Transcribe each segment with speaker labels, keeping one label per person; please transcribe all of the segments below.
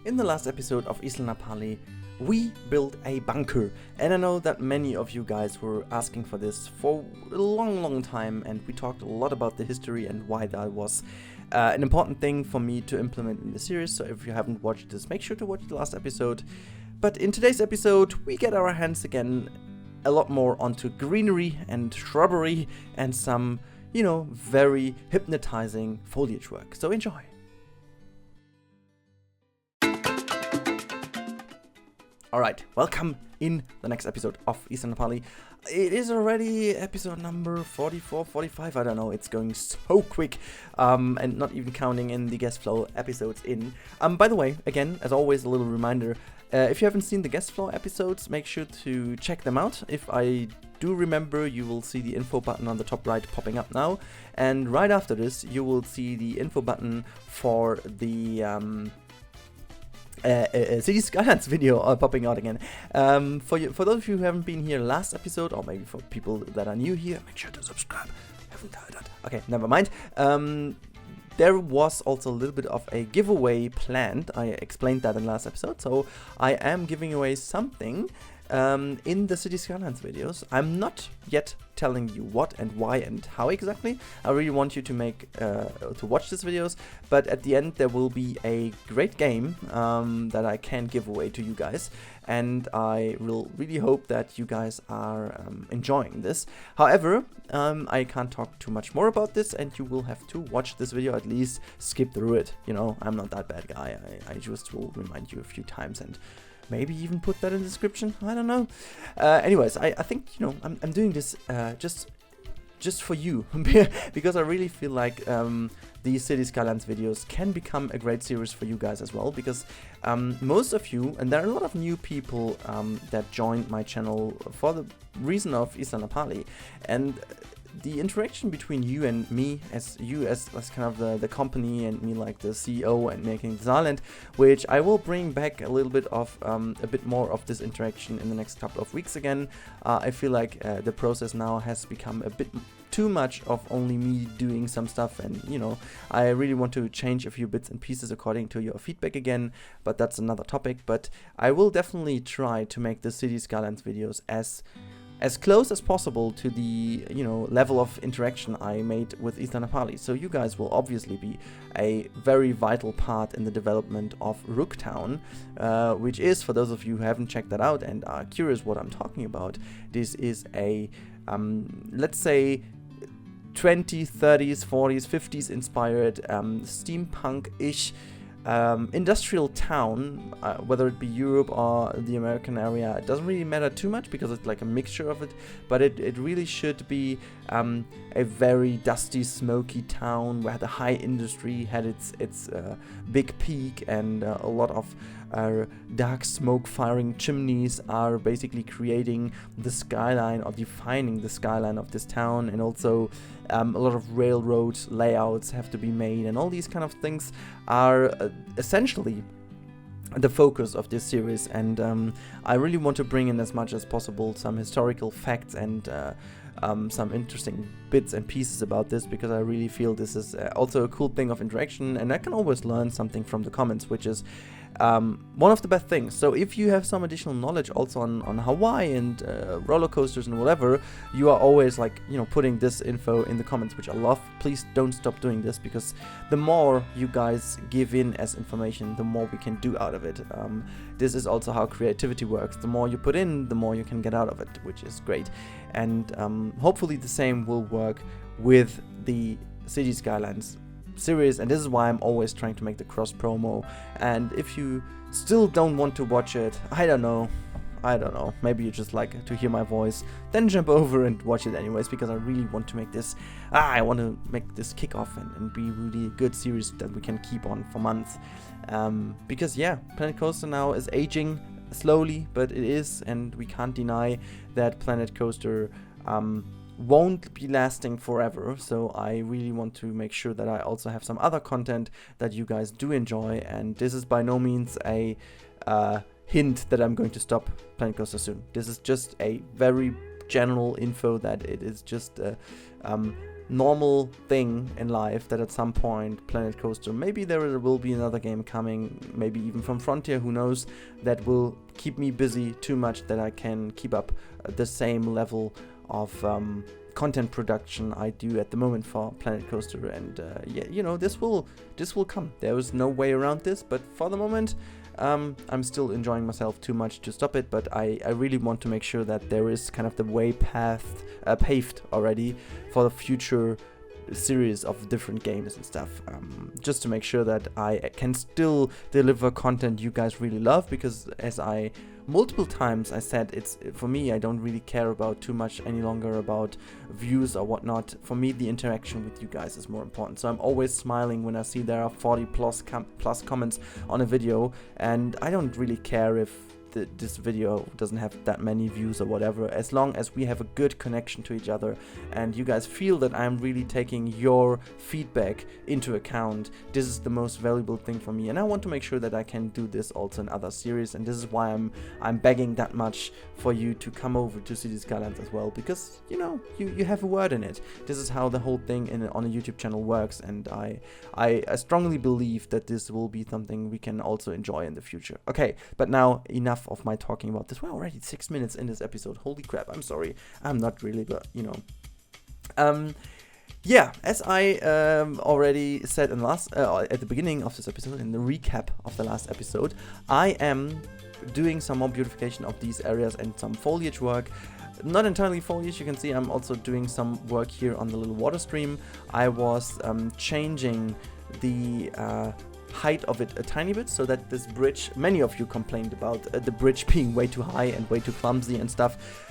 Speaker 1: In the last episode of Isla Napali, we built a bunker, and I know that many of you guys were asking for this for a long time, and we talked a lot about the history and why that was an important thing for me to implement in the series. So if you haven't watched this, make sure to watch the last episode. But in today's episode, we get our hands again a lot more onto greenery and shrubbery and some, very hypnotizing foliage work. So enjoy. Alright, welcome in the next episode of Isla Nepali. It is already episode number 44, 45, I don't know, it's going so quick, and not even counting in the guest flow episodes in. By the way, again, as always, a little reminder, if you haven't seen the guest flow episodes, make sure to check them out. If I do remember, you will see the info button on the top right popping up now, and right after this, you will see the info button for the City Skylines video popping out again. For those of you who haven't been here last episode, or maybe for people that are new here, make sure to subscribe. Haven't heard that. Okay, never mind. There was also a little bit of a giveaway planned. I explained that in the last episode. So I am giving away something in the City Skylines videos. I'm not yet telling you what and why and how exactly. I really want you to watch these videos, but at the end there will be a great game that I can give away to you guys, and I will really hope that you guys are enjoying this. However, I can't talk too much more about this, and you will have to watch this video, at least skip through it. I'm not that bad guy. I just will remind you a few times and maybe even put that in the description. I don't know. Anyways, I think I'm doing this just for you because I really feel like these City Skylines videos can become a great series for you guys as well, because most of you, and there are a lot of new people that joined my channel for the reason of Isla Napali, and the interaction between you and me, as kind of the company, and me like the CEO and making this island, which I will bring back a little bit of a bit more of this interaction in the next couple of weeks again. I feel like the process now has become a bit too much of only me doing some stuff, and I really want to change a few bits and pieces according to your feedback again, but that's another topic. But I will definitely try to make the City Skylines videos as close as possible to the level of interaction I made with Isla Napali. So you guys will obviously be a very vital part in the development of Rooktown, which is, for those of you who haven't checked that out and are curious what I'm talking about, this is a let's say 20s, 30s, 40s, 50s inspired steampunk-ish industrial town, whether it be Europe or the American area. It doesn't really matter too much because it's like a mixture of it, but it really should be a very dusty, smoky town where the high industry had its big peak, and a lot of dark smoke firing chimneys are basically creating the skyline or defining the skyline of this town. And also a lot of railroad layouts have to be made, and all these kind of things are essentially the focus of this series. And I really want to bring in as much as possible some historical facts and some interesting bits and pieces about this, because I really feel this is also a cool thing of interaction, and I can always learn something from the comments, which is one of the best things. So if you have some additional knowledge also on Hawaii and roller coasters and whatever, you are always putting this info in the comments, which I love. Please don't stop doing this, because the more you guys give in as information, the more we can do out of it. This is also how creativity works. The more you put in, the more you can get out of it, which is great. And hopefully the same will work with the City Skylines series, and this is why I'm always trying to make the cross promo. And if you still don't want to watch it, I don't know, maybe you just like to hear my voice, then jump over and watch it anyways, because I really want to make this I want to make this kick off and be really a good series that we can keep on for months, because Planet Coaster now is aging slowly, but it is, and we can't deny that Planet Coaster won't be lasting forever. So I really want to make sure that I also have some other content that you guys do enjoy, and this is by no means a hint that I'm going to stop Planet Coaster soon. This is just a very general info that it is just normal thing in life that at some point Planet Coaster, maybe there will be another game coming, maybe even from Frontier, who knows, that will keep me busy too much that I can keep up the same level of content production I do at the moment for Planet Coaster. And yeah, you know, this will come. There is no way around this, but for the moment I'm still enjoying myself too much to stop it. But I really want to make sure that there is kind of the way paved already for the future series of different games and stuff, just to make sure that I can still deliver content you guys really love, because as I multiple times I said, it's for me, I don't really care about too much any longer about views or whatnot. For me, the interaction with you guys is more important. So I'm always smiling when I see there are 40 plus comments on a video, and I don't really care if this video doesn't have that many views or whatever, as long as we have a good connection to each other and you guys feel that I'm really taking your feedback into account. This is the most valuable thing for me, and I want to make sure that I can do this also in other series, and this is why I'm begging that much for you to come over to City Skylines as well, because you know, you have a word in it. This is how the whole thing on a YouTube channel works, and I strongly believe that this will be something we can also enjoy in the future. Okay, but now enough of my talking about this. We're already 6 minutes in this episode. Holy crap, I'm sorry. I'm not really, but you know. Yeah, as I already said in at the beginning of this episode, in the recap of the last episode, I am doing some more beautification of these areas and some foliage work. Not entirely foliage, you can see I'm also doing some work here on the little water stream. I was changing the height of it a tiny bit, so that this bridge, many of you complained about the bridge being way too high and way too clumsy and stuff.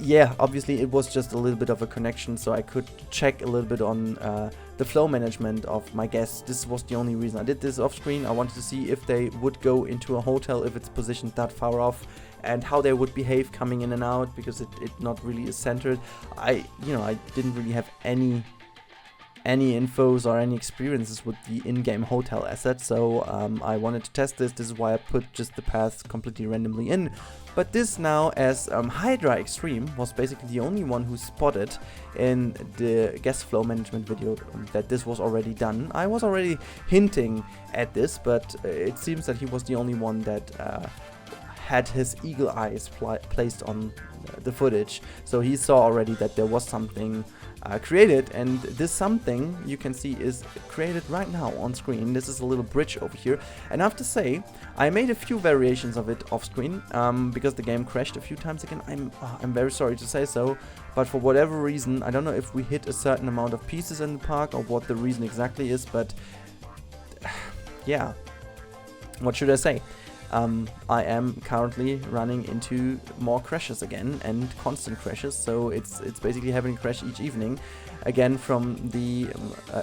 Speaker 1: Yeah, obviously it was just a little bit of a connection, so I could check a little bit on the flow management of my guests. This was the only reason I did this off screen. I wanted to see if they would go into a hotel if it's positioned that far off, and how they would behave coming in and out, because it not really is centered. I didn't really have any infos or any experiences with the in-game hotel asset, so I wanted to test this. This is why I put just the paths completely randomly in. But this now, as Hydra Extreme was basically the only one who spotted in the guest flow management video that this was already done. I was already hinting at this, but it seems that he was the only one that had his eagle eyes placed on the footage, so he saw already that there was something created, and this something you can see is created right now on screen. This is a little bridge over here, and I have to say I made a few variations of it off screen because the game crashed a few times again. I'm very sorry to say so, but for whatever reason, I don't know if we hit a certain amount of pieces in the park or what the reason exactly is, but yeah, what should I say? I am currently running into more crashes again, and constant crashes, so it's basically having a crash each evening, again from the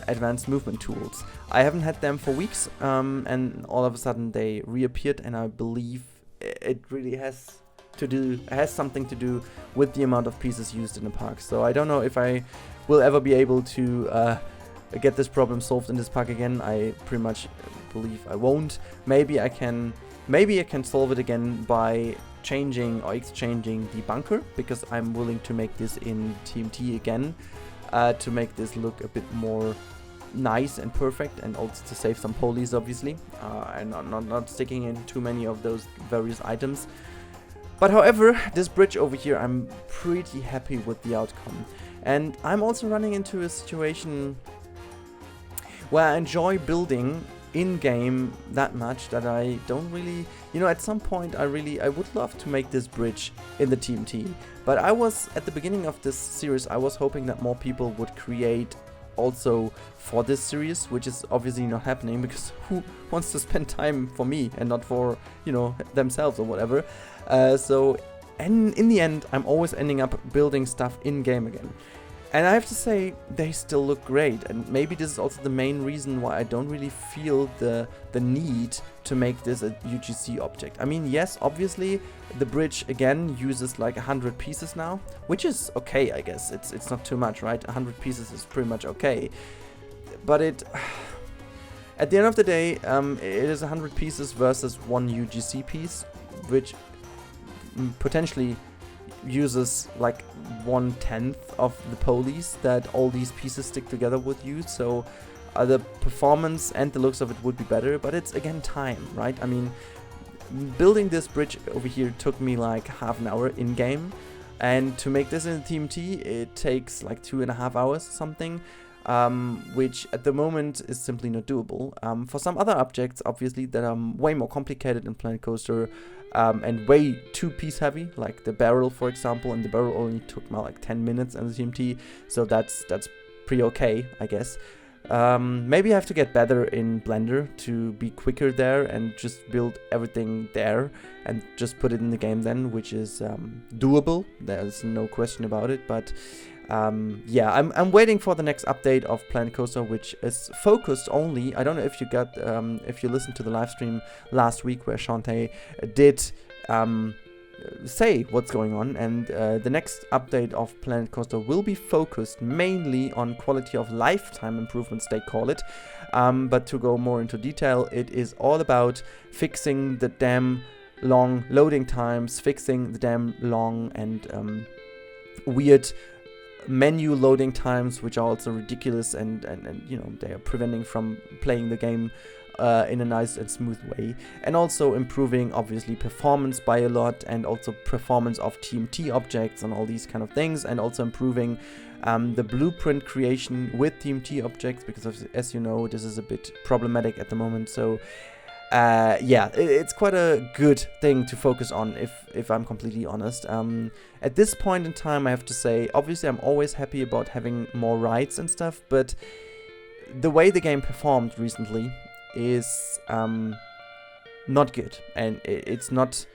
Speaker 1: advanced movement tools. I haven't had them for weeks, and all of a sudden they reappeared, and I believe it really has something to do with the amount of pieces used in the park. So I don't know if I will ever be able to get this problem solved in this park again. I pretty much believe I won't. Maybe I can solve it again by changing or exchanging the bunker, because I'm willing to make this in TMT again, to make this look a bit more nice and perfect, and also to save some polies obviously, and not sticking in too many of those various items. But however, this bridge over here, I'm pretty happy with the outcome, and I'm also running into a situation where I enjoy building in-game that much that I don't really, at some point I would love to make this bridge in the TMT, but I was, at the beginning of this series, I was hoping that more people would create also for this series, which is obviously not happening, because who wants to spend time for me and not for, themselves or whatever. So in the end, I'm always ending up building stuff in-game again. And I have to say, they still look great, and maybe this is also the main reason why I don't really feel the need to make this a UGC object. I mean, yes, obviously, the bridge, again, uses like 100 pieces now, which is okay, I guess. It's not too much, right? 100 pieces is pretty much okay. But at the end of the day, it is 100 pieces versus one UGC piece, which potentially uses like 1/10 of the pulleys that all these pieces stick together would use. So the performance and the looks of it would be better, but it's again time, right? I mean, building this bridge over here took me like half an hour in game, and to make this in TMT it takes like 2.5 hours something, which at the moment is simply not doable. For some other objects, obviously, that are way more complicated in Planet Coaster and way too piece heavy, like the barrel, for example, and the barrel only took me like 10 minutes in the TMT, so that's pretty okay, I guess. Maybe I have to get better in Blender to be quicker there and just build everything there and just put it in the game then, which is doable. There's no question about it. But yeah, I'm waiting for the next update of Planet Coaster, which is focused only. I don't know if you got if you listened to the live stream last week where Shantae did say what's going on, and the next update of Planet Coaster will be focused mainly on quality of lifetime improvements, they call it. But to go more into detail, it is all about fixing the damn long loading times, fixing the damn long and weird menu loading times, which are also ridiculous, and you know, they are preventing from playing the game in a nice and smooth way, and also improving obviously performance by a lot, and also performance of TMT objects and all these kind of things, and also improving the blueprint creation with TMT objects, because as you know, this is a bit problematic at the moment. So yeah, it's quite a good thing to focus on, if I'm completely honest. At this point in time, I have to say, obviously I'm always happy about having more rides and stuff, but the way the game performed recently is not good, and it's not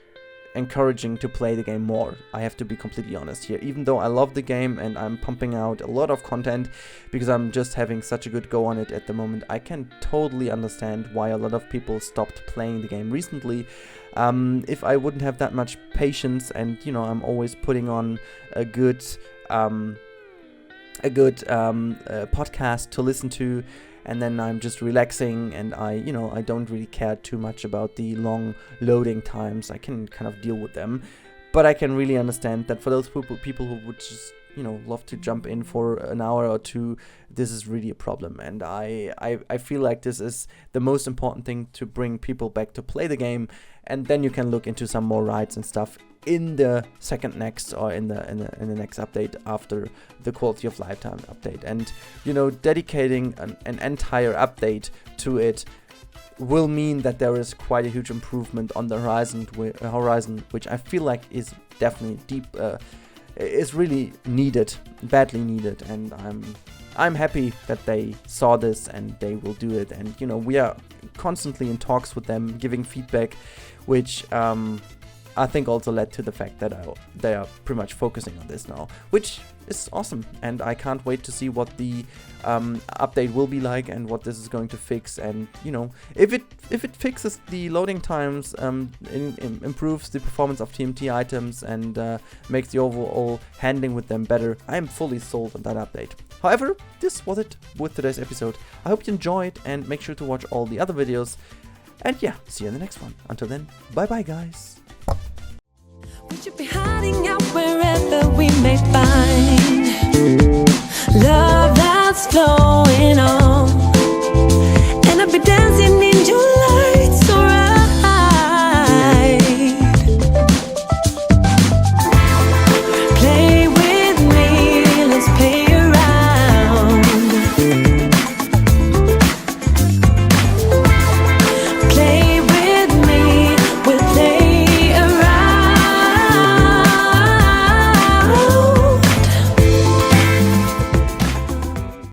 Speaker 1: encouraging to play the game more. I have to be completely honest here, even though I love the game and I'm pumping out a lot of content because I'm just having such a good go on it at the moment. I can totally understand why a lot of people stopped playing the game recently. If I wouldn't have that much patience, and you know, I'm always putting on a good podcast to listen to, and then I'm just relaxing, and I don't really care too much about the long loading times. I can kind of deal with them, but I can really understand that for those people who would just, you know, love to jump in for an hour or two, this is really a problem. And I feel like this is the most important thing, to bring people back to play the game, and then you can look into some more rides and stuff in the next update after the quality of lifetime update. And you know, dedicating an entire update to it will mean that there is quite a huge improvement on the horizon, which I feel like is definitely is really needed, badly needed. And I'm happy that they saw this and they will do it. And you know, we are constantly in talks with them, giving feedback, which I think also led to the fact that they are pretty much focusing on this now, which is awesome. And I can't wait to see what the update will be like and what this is going to fix. And you know, if it fixes the loading times, improves the performance of TMT items, and makes the overall handling with them better, I am fully sold on that update. However, this was it with today's episode. I hope you enjoyed, and make sure to watch all the other videos. And yeah, see you in the next one. Until then, bye bye guys.
Speaker 2: We should be hiding out wherever we may find